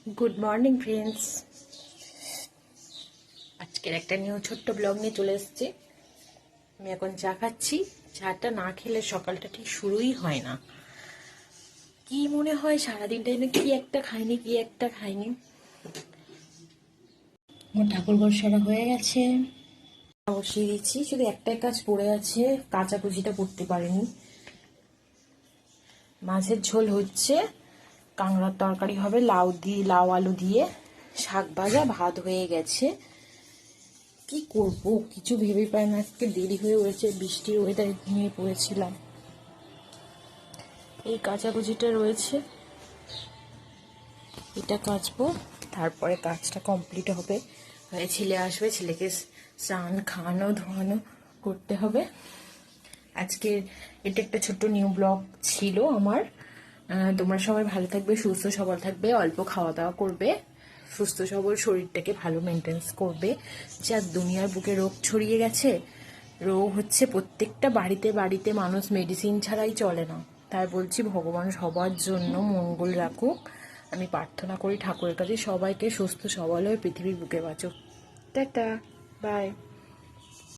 Good morning friends. আজকের একটা new ছোট্ট ব্লগ নিয়ে চলে এসেছি। আমি এখন চা খাচ্ছি। চাটা না খেলে সকালটা ঠিক শুরুই হয় না। কি মনে হয় সারাদিনটা যেন কি একটা খাইনি। আমার ঠাকুর ঘর সারা হয়ে গেছে, বসিয়ে দিচ্ছি। শুধু একটাই কাজ পড়ে আছে, কাঁচাকুচিটা করতে পারিনি। মাছের ঝোল হচ্ছে, কাঁকড়ার তরকারি হবে লাউ আলু দিয়ে, শাক ভাজা, ভাত হয়ে গেছে। কি করব কিছু ভেবে পাই না। আজকে দেরি হয়ে উঠেছে, বৃষ্টির ওয়েদারে ঘুমিয়ে পড়েছিলাম। এই কাচাকুচিটা রয়েছে, এটা কাচবো, তারপরে কাজটা কমপ্লিট হবে। ছেলে আসবে, ছেলেকে স্নান খাওয়ানো ধোয়ানো করতে হবে। আজকের এটা একটা ছোট্ট নিউ ব্লগ ছিল আমার। তোমরা সবাই ভালো থাকবে, সুস্থ সবল থাকবে, অল্প খাওয়া দাওয়া করবে, সুস্থ সবল শরীরটাকে ভালো মেনটেন্স করবে। যা দুনিয়ার বুকে রোগ ছড়িয়ে গেছে, রোগ হচ্ছে প্রত্যেকটা বাড়িতে বাড়িতে, মানুষ মেডিসিন ছাড়াই চলে না। তাই বলছি ভগবান সবার জন্য মঙ্গল রাখুক। আমি প্রার্থনা করি ঠাকুরের কাছে সবাইকে সুস্থ সবল হয়ে পৃথিবীর বুকে বাঁচুক। Tata, by.